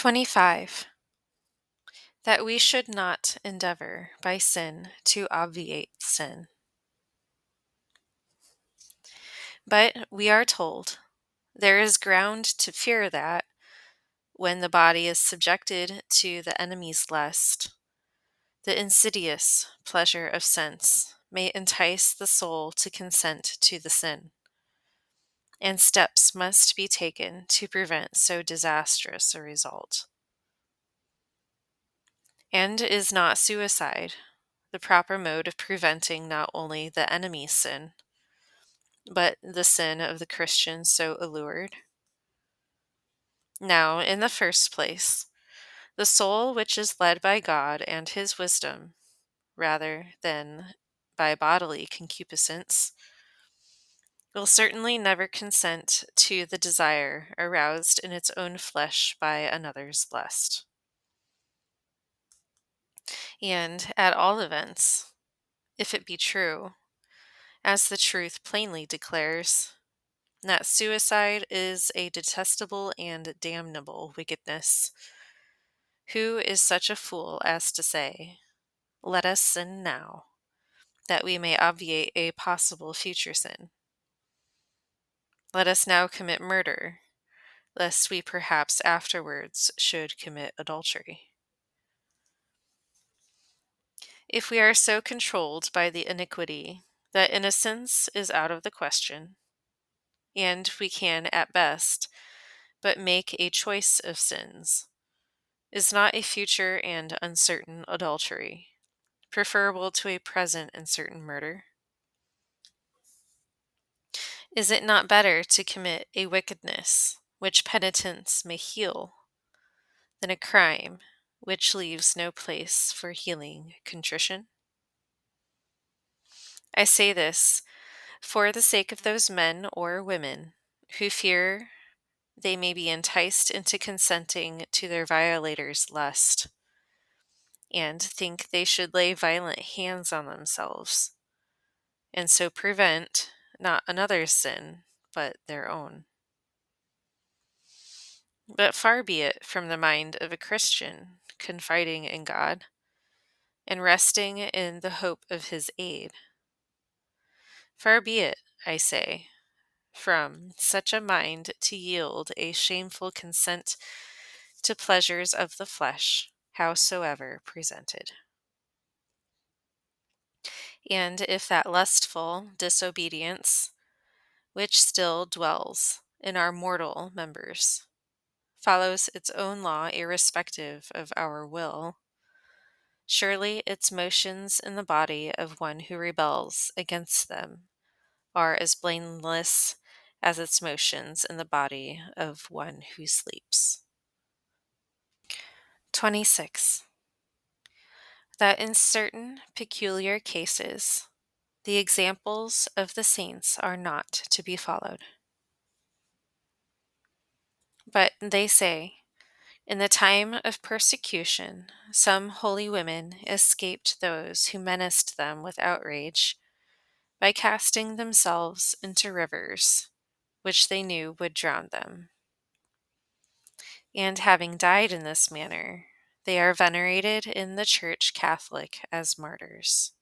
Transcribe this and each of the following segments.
25. That we should not endeavor by sin to obviate sin. But we are told there is ground to fear that, when the body is subjected to the enemy's lust, the insidious pleasure of sense may entice the soul to consent to the sin, and steps must be taken to prevent so disastrous a result. And is not suicide the proper mode of preventing not only the enemy's sin, but the sin of the Christian so allured? Now, in the first place, the soul which is led by God and his wisdom, rather than by bodily concupiscence, will certainly never consent to the desire aroused in its own flesh by another's lust. And, at all events, if it be true, as the truth plainly declares, that suicide is a detestable and damnable wickedness, who is such a fool as to say, "Let us sin now, that we may obviate a possible future sin? Let us now commit murder, lest we perhaps afterwards should commit adultery." If we are so controlled by the iniquity that innocence is out of the question, and we can at best but make a choice of sins, is not a future and uncertain adultery preferable to a present and certain murder? Is it not better to commit a wickedness which penitence may heal, than a crime which leaves no place for healing contrition? I say this for the sake of those men or women who fear they may be enticed into consenting to their violator's lust, and think they should lay violent hands on themselves, and so prevent not another's sin, but their own. But far be it from the mind of a Christian confiding in God, and resting in the hope of his aid. Far be it, I say, from such a mind to yield a shameful consent to pleasures of the flesh, howsoever presented. And if that lustful disobedience, which still dwells in our mortal members, follows its own law irrespective of our will, surely its motions in the body of one who rebels against them are as blameless as its motions in the body of one who sleeps. 26. That in certain peculiar cases, the examples of the saints are not to be followed. But they say, in the time of persecution, some holy women escaped those who menaced them with outrage by casting themselves into rivers, which they knew would drown them. And having died in this manner, they are venerated in the Church Catholic as martyrs.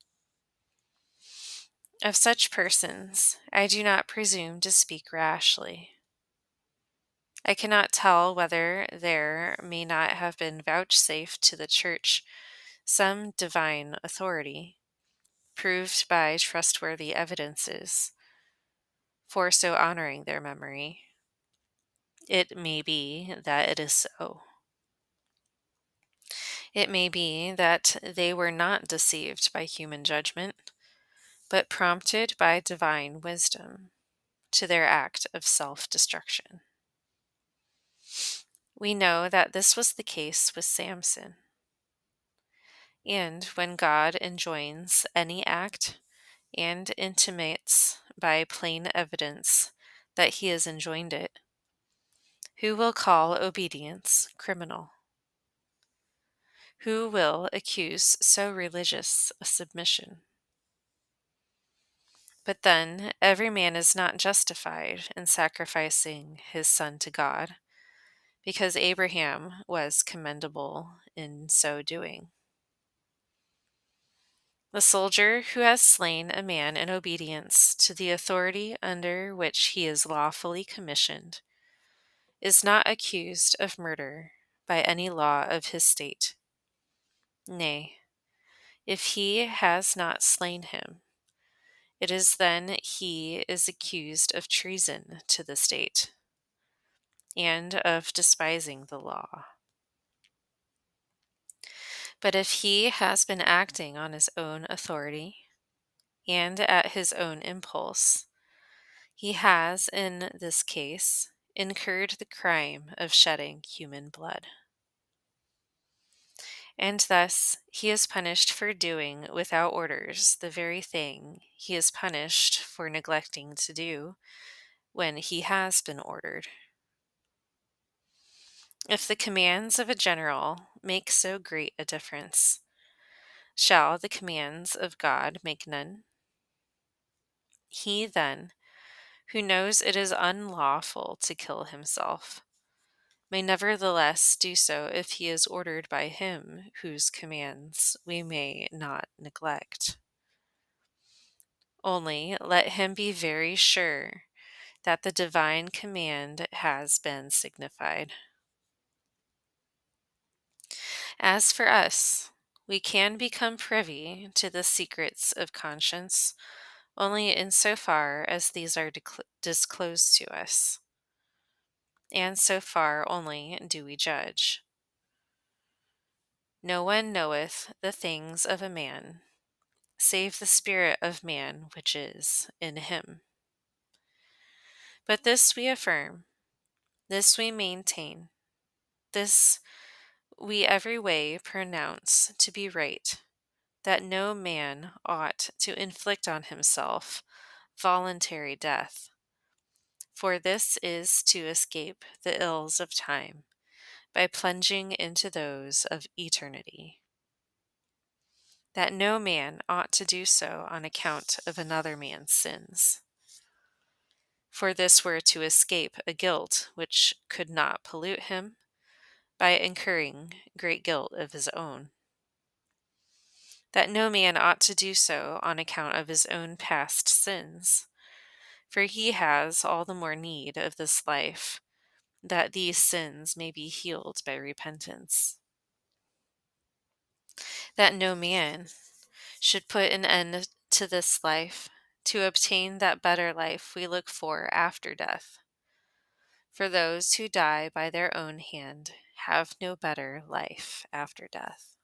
Of such persons, I do not presume to speak rashly. I cannot tell whether there may not have been vouchsafed to the Church some divine authority, proved by trustworthy evidences, for so honoring their memory. It may be that it is so. It may be that they were not deceived by human judgment, but prompted by divine wisdom to their act of self-destruction. We know that this was the case with Samson. And when God enjoins any act and intimates by plain evidence that he has enjoined it, who will call obedience criminal? Who will accuse so religious a submission? But then every man is not justified in sacrificing his son to God, because Abraham was commendable in so doing. The soldier who has slain a man in obedience to the authority under which he is lawfully commissioned is not accused of murder by any law of his state. Nay, if he has not slain him, it is then he is accused of treason to the state and of despising the law. But if he has been acting on his own authority and at his own impulse, he has, in this case, incurred the crime of shedding human blood. And thus he is punished for doing without orders the very thing he is punished for neglecting to do when he has been ordered. If the commands of a general make so great a difference, shall the commands of God make none? He, then, who knows it is unlawful to kill himself, may nevertheless do so if he is ordered by him whose commands we may not neglect. Only let him be very sure that the divine command has been signified. As for us, we can become privy to the secrets of conscience only in so far as these are disclosed to us, and so far only do we judge. No one knoweth the things of a man, save the spirit of man which is in him. But this we affirm, this we maintain, this we every way pronounce to be right, that no man ought to inflict on himself voluntary death, for this is to escape the ills of time by plunging into those of eternity. That no man ought to do so on account of another man's sins, for this were to escape a guilt which could not pollute him by incurring great guilt of his own. That no man ought to do so on account of his own past sins, for he has all the more need of this life, that these sins may be healed by repentance. That no man should put an end to this life to obtain that better life we look for after death. For those who die by their own hand have no better life after death.